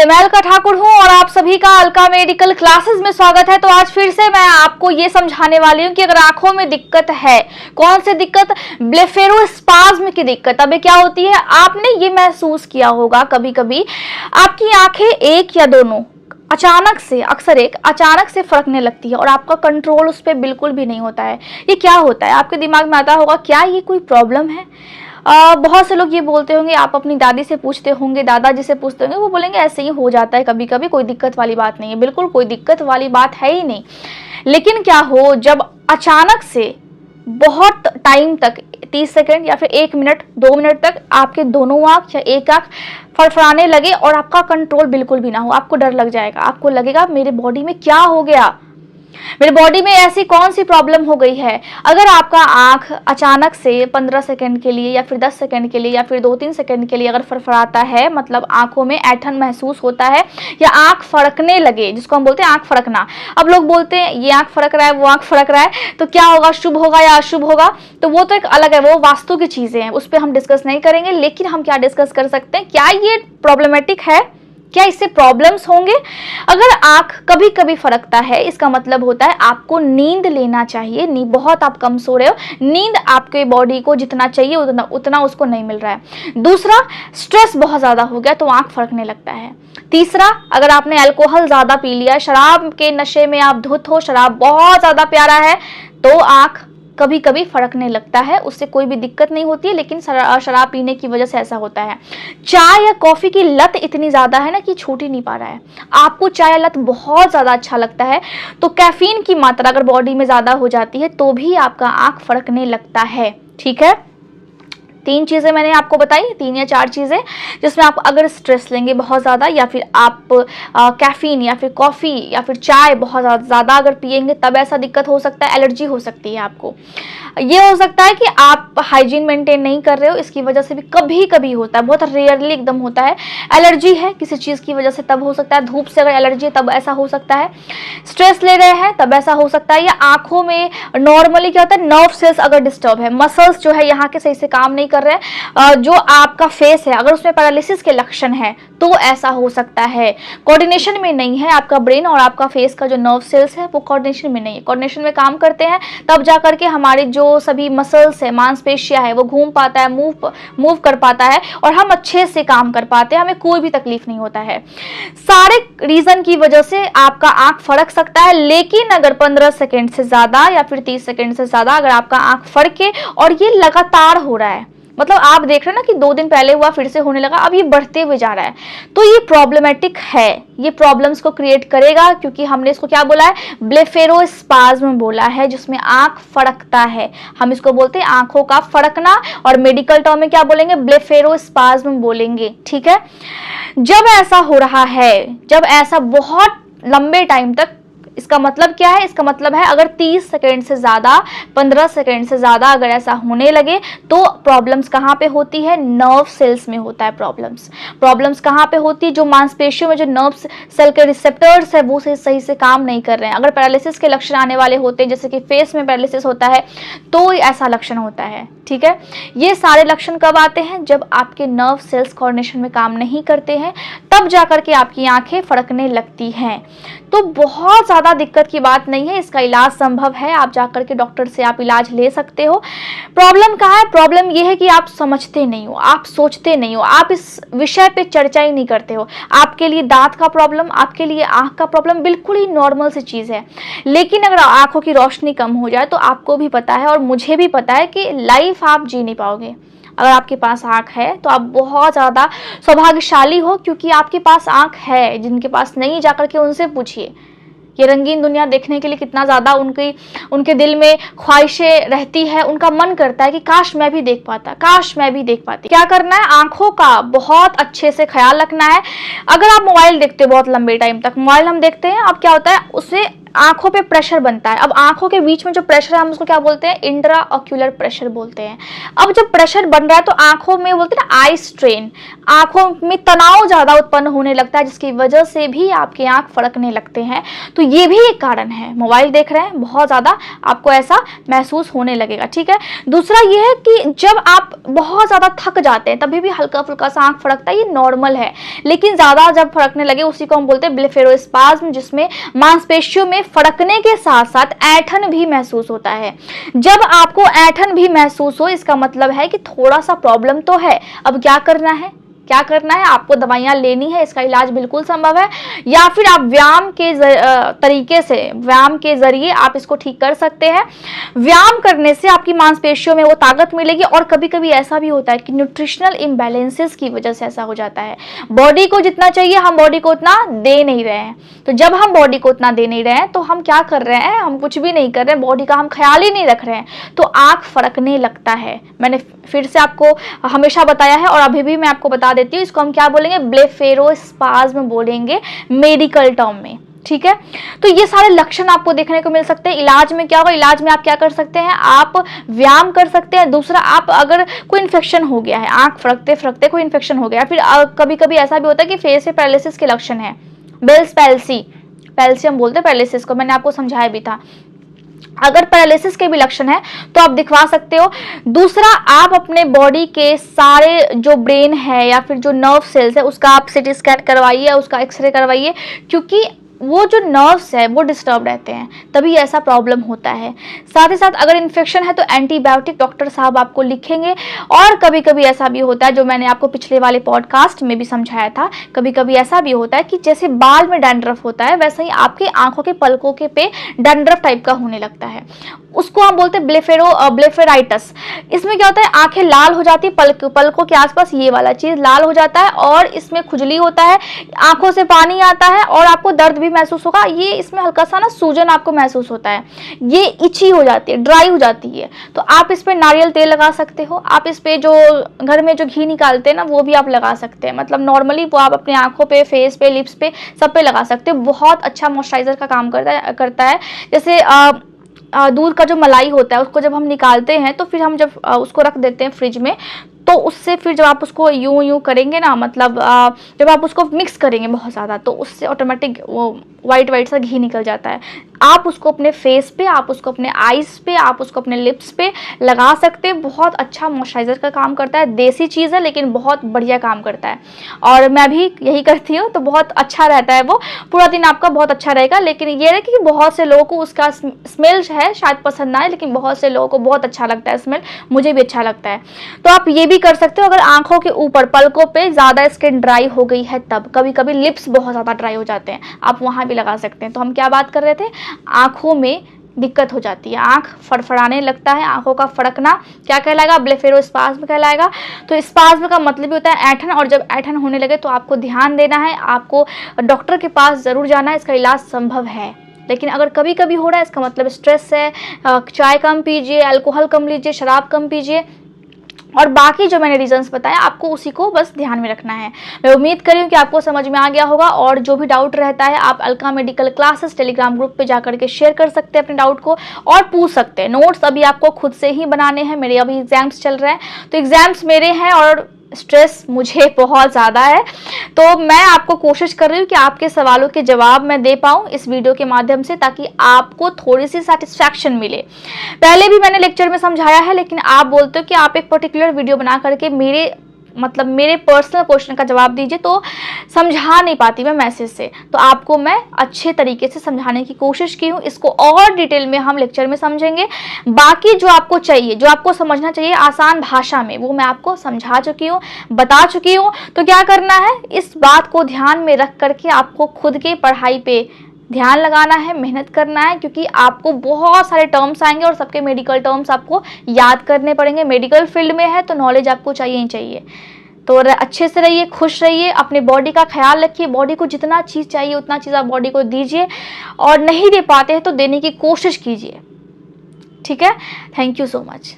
नमस्ते, मैं अलका ठाकुर हूं और आप सभी का अलका मेडिकल क्लासेस में स्वागत है। तो आज फिर से मैं आपको ये समझाने वाली हूं कि अगर आंखों में दिक्कत है, कौन सी दिक्कत, ब्लेफेरोस्पाज्म की दिक्कत। अबे क्या होती है, आपने ये महसूस किया होगा कभी कभी आपकी आंखें एक या दोनों अचानक से, अक्सर एक अचानक से फड़कने लगती है और आपका कंट्रोल उस पर बिल्कुल भी नहीं होता है। ये क्या होता है, आपके दिमाग में आता होगा क्या ये कोई प्रॉब्लम है। बहुत से लोग ये बोलते होंगे, आप अपनी दादी से पूछते होंगे, दादाजी से पूछते होंगे, वो बोलेंगे ऐसे ही हो जाता है कभी कभी, कोई दिक्कत वाली बात नहीं है। बिल्कुल कोई दिक्कत वाली बात है ही नहीं। लेकिन क्या हो जब अचानक से बहुत टाइम तक 30 सेकंड या फिर 1 मिनट 2 मिनट तक आपके दोनों आंख या एक आंख फड़फड़ाने लगे और आपका कंट्रोल बिल्कुल भी ना हो। आपको डर लग जाएगा, आपको लगेगा मेरे बॉडी में क्या हो गया, मेरे बॉडी में ऐसी कौन सी प्रॉब्लम हो गई है। अगर आपका आंख अचानक से 15 सेकंड के लिए या फिर 10 सेकंड के लिए या फिर 2-3 सेकंड के लिए अगर फड़फड़ाता है, मतलब आंखों में ऐंठन महसूस होता है या आंख फड़कने लगे, जिसको हम बोलते हैं आंख फड़कना। अब लोग बोलते हैं ये आंख फड़क रहा है, वो आंख फड़क रहा है, तो क्या होगा, शुभ होगा या अशुभ होगा। तो वो तो एक अलग है, वो वास्तु की चीजें हैं, उस पर हम डिस्कस नहीं करेंगे। लेकिन हम क्या डिस्कस कर सकते हैं, क्या ये प्रॉब्लमेटिक है, क्या इससे प्रॉब्लम्स होंगे। अगर आंख कभी कभी फड़कता है, इसका मतलब होता है आपको नींद लेना चाहिए। बहुत आप कम सो रहे हो, नींद आपके बॉडी को जितना चाहिए उतना उसको नहीं मिल रहा है। दूसरा, स्ट्रेस बहुत ज्यादा हो गया तो आंख फड़कने लगता है। तीसरा, अगर आपने अल्कोहल ज्यादा पी लिया, शराब के नशे में आप धुत हो, शराब बहुत ज्यादा प्यारा है, तो आंख कभी कभी फड़कने लगता है। उससे कोई भी दिक्कत नहीं होती है, लेकिन शराब पीने की वजह से ऐसा होता है। चाय या कॉफी की लत इतनी ज्यादा है ना कि छूट ही नहीं पा रहा है। आपको चाय या लत बहुत ज्यादा अच्छा लगता है, तो कैफीन की मात्रा अगर बॉडी में ज्यादा हो जाती है तो भी आपका आंख फड़कने लगता है। ठीक है, 3 चीजें मैंने आपको बताई, 3 या 4 चीजें, जिसमें आप अगर स्ट्रेस लेंगे बहुत ज्यादा या फिर आप कैफीन या फिर कॉफी या फिर चाय बहुत ज्यादा अगर पिएंगे तब ऐसा दिक्कत हो सकता है। एलर्जी हो सकती है आपको। ये हो सकता है कि आप हाइजीन मेंटेन नहीं कर रहे हो, इसकी वजह से भी कभी कभी होता है, बहुत रेयरली एकदम होता है। एलर्जी है किसी चीज की वजह से तब हो सकता है, धूप से अगर एलर्जी है तब ऐसा हो सकता है, स्ट्रेस ले रहे हैं तब ऐसा हो सकता है, या आंखों में नॉर्मली क्या होता है, नर्व सेल्स अगर डिस्टर्ब है, मसल्स जो है यहाँ के सही से काम नहीं कर रहे हैं, जो आपका फेस है अगर उसमें पैरालिसिस के लक्षण है तो ऐसा हो सकता है। कोऑर्डिनेशन में नहीं है आपका ब्रेन और आपका फेस का जो नर्व सेल्स है वो कोऑर्डिनेशन में नहीं है। कोऑर्डिनेशन में काम करते हैं तब जाकर के हमारे जो सभी मसल्स है, मांसपेशियां है, वो घूम पाता है, मूव कर पाता है और हम अच्छे से काम कर पाते हैं, हमें कोई भी तकलीफ नहीं होता है। सारे रीजन की वजह से आपका आंख फड़क सकता है, लेकिन अगर 15 सेकंड से ज्यादा या फिर 30 सेकंड से ज्यादा अगर आपका आंख फड़के और ये लगातार हो रहा है, मतलब आप देख रहे हैं ना कि 2 दिन पहले हुआ फिर से होने लगा, अब ये बढ़ते हुए जा रहा है, तो ये प्रॉब्लमेटिक है। ये प्रॉब्लम्स को क्रिएट करेगा, क्योंकि हमने इसको क्या बोला है, ब्लेफेरोस्पाज्म बोला है, जिसमें आंख फड़कता है। हम इसको बोलते हैं आंखों का फड़कना, और मेडिकल टर्म में क्या बोलेंगे, ब्लेफेरोस्पाज्म बोलेंगे। ठीक है, जब ऐसा हो रहा है, जब ऐसा बहुत लंबे टाइम तक, इसका मतलब क्या है, इसका मतलब है अगर 30 सेकंड से ज्यादा, 15 सेकंड से ज्यादा अगर ऐसा होने लगे तो प्रॉब्लम्स कहाँ पे होती है, नर्व सेल्स में होता है प्रॉब्लम्स कहाँ पे होती है, जो मांसपेशियों में जो नर्व सेल के रिसेप्टर्स है वो सही से काम नहीं कर रहे हैं। अगर पैरालिसिस के लक्षण आने वाले होते हैं, जैसे कि फेस में पैरालिसिस होता है, तो ऐसा लक्षण होता है। ठीक है, ये सारे लक्षण कब आते हैं, जब आपके नर्व सेल्स कोऑर्डिनेशन में काम नहीं करते हैं, तब जाकर के आपकी आंखें फड़कने लगती हैं। तो बहुत ज्यादा दिक्कत की बात नहीं है, इसका इलाज संभव है, आप जाकर के डॉक्टर से आप इलाज ले सकते हो। प्रॉब्लम कहाँ है, प्रॉब्लम ये है कि आप समझते नहीं हो, आप सोचते नहीं हो, आप इस विषय पे चर्चा ही नहीं करते हो। आपके लिए दांत का प्रॉब्लम, आपके लिए आंख का प्रॉब्लम बिल्कुल ही नॉर्मल सी चीज है। लेकिन अगर आंखों की रोशनी कम हो जाए तो आपको भी पता है और मुझे भी पता है कि लाइफ आप जी नहीं पाओगे। अगर आपके पास आंख है तो आप बहुत ज्यादा सौभाग्यशाली हो, क्योंकि आपके पास आंख है। जिनके पास नहीं, जाकर के उनसे पूछिए, ये रंगीन दुनिया देखने के लिए कितना ज्यादा उनके दिल में ख्वाहिशें रहती है, उनका मन करता है कि काश मैं भी देख पाता, काश मैं भी देख पाती। क्या करना है, आंखों का बहुत अच्छे से ख्याल रखना है। अगर आप मोबाइल देखते हो बहुत लंबे टाइम तक, मोबाइल हम देखते हैं, अब क्या होता है, उससे आंखों पे प्रेशर बनता है। अब आंखों के बीच में जो प्रेशर है हम उसको क्या बोलते हैं, इंट्रा ऑक्यूलर प्रेशर बोलते हैं। अब जब प्रेशर बन रहा है तो आंखों में बोलते हैं ना आई स्ट्रेन, आंखों में तनाव ज्यादा उत्पन्न होने लगता है, जिसकी वजह से भी आपके आंख फड़कने लगते हैं। तो ये भी एक कारण है, मोबाइल देख रहे हैं बहुत ज्यादा आपको ऐसा महसूस होने लगेगा। ठीक है, दूसरा ये है कि जब आप बहुत ज्यादा थक जाते हैं तभी भी हल्का फुल्का सा आंख फड़कता है, ये नॉर्मल है। लेकिन ज्यादा जब फड़कने लगे उसी को हम बोलते हैं ब्लेफेरोस्पाज्म, जिसमें मांसपेशियों में फड़कने के साथ साथ ऐंठन भी महसूस होता है। जब आपको ऐंठन भी महसूस हो इसका मतलब है कि थोड़ा सा प्रॉब्लम तो है। अब क्या करना है, क्या करना है, आपको दवाइयां लेनी है, इसका इलाज बिल्कुल संभव है, या फिर आप व्यायाम के तरीके से, व्यायाम के जरिए आप इसको ठीक कर सकते हैं। व्यायाम करने से आपकी मांसपेशियों में वो ताकत मिलेगी। और कभी कभी ऐसा भी होता है कि न्यूट्रिशनल इम्बैलेंसेस की वजह से ऐसा हो जाता है, बॉडी को जितना चाहिए हम बॉडी को उतना दे नहीं रहे हैं। तो जब हम बॉडी को उतना दे नहीं रहे हैं तो हम क्या कर रहे हैं, हम कुछ भी नहीं कर रहे हैं, बॉडी का हम ख्याल ही नहीं रख रहे हैं, तो आंख फड़कने लगता है। मैंने फिर से आपको हमेशा बताया है और अभी भी मैं आपको बता देती हूँ, इसको हम क्या बोलेंगे, ब्लेफेरोस्पाज्म बोलेंगे मेडिकल टर्म में। ठीक है, तो ये सारे लक्षण आपको देखने को मिल सकते हैं। इलाज में क्या होगा, इलाज में आप क्या कर सकते हैं, आप व्यायाम कर सकते हैं। दूसरा, आप अगर कोई इन्फेक्शन हो गया है, आंख फड़कते फड़कते कोई इन्फेक्शन हो गया, फिर कभी कभी ऐसा भी होता है कि फेस से पैरालिसिस के लक्षण है, बेल्स पैल्सी, पैल्सी हम बोलते हैं पैरालिसिस को, मैंने आपको समझाया भी था। अगर पैरालिसिस के भी लक्षण है तो आप दिखवा सकते हो। दूसरा, आप अपने बॉडी के सारे जो ब्रेन है या फिर जो नर्व सेल्स है उसका आप सीटी स्कैन करवाइए, उसका एक्सरे करवाइए, क्योंकि वो जो नर्व्स है वो डिस्टर्ब रहते हैं, तभी ऐसा प्रॉब्लम होता है। साथ ही साथ अगर इन्फेक्शन है तो एंटीबायोटिक डॉक्टर साहब आपको लिखेंगे। और कभी कभी ऐसा भी होता है, जो मैंने आपको पिछले वाले पॉडकास्ट में भी समझाया था, कभी कभी ऐसा भी होता है कि जैसे बाल में डैंड्रफ होता है वैसे ही आपके आंखों के पलकों के पे डैंड्रफ टाइप का होने लगता है, उसको हम बोलते हैं ब्लेफेराइटिस। इसमें क्या होता है, आंखें लाल हो जाती है, पलकों के आसपास ये वाला चीज लाल हो जाता है और इसमें खुजली होता है, आंखों से पानी आता है और आपको दर्द भी महसूस होगा। ये इसमें हल्का सा ना सूजन आपको महसूस होता है, ये इची हो जाती है, ड्राई हो जाती है। तो आप इस पे नारियल तेल लगा सकते हो, आप इस पे जो घर में जो घी निकालते हैं ना वो भी आप लगा सकते हैं, मतलब नॉर्मली वो आप अपने आंखों पे, फेस पे, लिप्स पे, सब पे लगा सकते हो। बहुत अच्छा मॉइस्चराइजर का काम करता है। जैसे दूध का जो मलाई होता है उसको जब हम निकालते हैं तो फिर हम जब उसको रख देते हैं फ्रिज में, तो उससे फिर जब आप उसको यूं करेंगे ना, मतलब जब आप उसको मिक्स करेंगे बहुत ज़्यादा, तो उससे ऑटोमेटिक वो वाइट सा घी निकल जाता है। आप उसको अपने फेस पे, आप उसको अपने आईज पे, आप उसको अपने लिप्स पे लगा सकते हैं। बहुत अच्छा मॉइस्चराइजर का काम करता है, देसी चीज़ है लेकिन बहुत बढ़िया काम करता है और मैं भी यही करती हूँ, तो बहुत अच्छा रहता है, वो पूरा दिन आपका बहुत अच्छा रहेगा। लेकिन ये है कि बहुत से लोगों को उसका स्मेल है शायद पसंद ना आए, लेकिन बहुत से लोगों को बहुत अच्छा लगता है स्मेल, मुझे भी अच्छा लगता है। तो आप ये भी कर सकते हो। अगर आंखों के ऊपर पलकों पे ज़्यादा स्किन ड्राई हो गई है, तब कभी कभी लिप्स बहुत ज़्यादा ड्राई हो जाते हैं, आप वहाँ भी लगा सकते हैं। तो हम क्या बात कर रहे थे, आंखों में दिक्कत हो जाती है, आंख फड़फड़ाने लगता है, आंखों का फड़कना क्या कहलाएगा, ब्लेफेरोस्पाज्म कहलाएगा। तो स्पाज्म का मतलब भी होता है ऐंठन, और जब ऐंठन होने लगे तो आपको ध्यान देना है, आपको डॉक्टर के पास ज़रूर जाना है, इसका इलाज संभव है। लेकिन अगर कभी कभी हो रहा है इसका मतलब स्ट्रेस है, चाय कम पीजिए, अल्कोहल कम लीजिए, शराब कम पीजिए, और बाकी जो मैंने रीजंस बताया आपको उसी को बस ध्यान में रखना है। मैं उम्मीद कर रही हूँ कि आपको समझ में आ गया होगा, और जो भी डाउट रहता है आप Alka medical classes Telegram group पे जाकर के शेयर कर सकते हैं अपने डाउट को और पूछ सकते हैं। नोट्स अभी आपको खुद से ही बनाने हैं, मेरे अभी एग्जाम्स चल रहे हैं, तो एग्जाम्स मेरे हैं और स्ट्रेस मुझे बहुत ज़्यादा है, तो मैं आपको कोशिश कर रही हूँ कि आपके सवालों के जवाब मैं दे पाऊँ इस वीडियो के माध्यम से, ताकि आपको थोड़ी सी सेटिस्फैक्शन मिले। पहले भी मैंने लेक्चर में समझाया है, लेकिन आप बोलते हो कि आप एक पर्टिकुलर वीडियो बना करके मेरे पर्सनल क्वेश्चन का जवाब दीजिए, तो समझा नहीं पाती मैं मैसेज से, तो आपको मैं अच्छे तरीके से समझाने की कोशिश की हूँ। इसको और डिटेल में हम लेक्चर में समझेंगे। बाकी जो आपको चाहिए, जो आपको समझना चाहिए आसान भाषा में, वो मैं आपको समझा चुकी हूँ, बता चुकी हूँ। तो क्या करना है, इस बात को ध्यान में रख करके आपको खुद के पढ़ाई पे ध्यान लगाना है, मेहनत करना है, क्योंकि आपको बहुत सारे टर्म्स आएंगे और सबके मेडिकल टर्म्स आपको याद करने पड़ेंगे। मेडिकल फील्ड में है तो नॉलेज आपको चाहिए ही चाहिए। तो अच्छे से रहिए, खुश रहिए, अपने बॉडी का ख्याल रखिए, बॉडी को जितना चीज़ चाहिए उतना चीज़ आप बॉडी को दीजिए, और नहीं दे पाते हैं तो देने की कोशिश कीजिए। ठीक है, थैंक यू सो मच।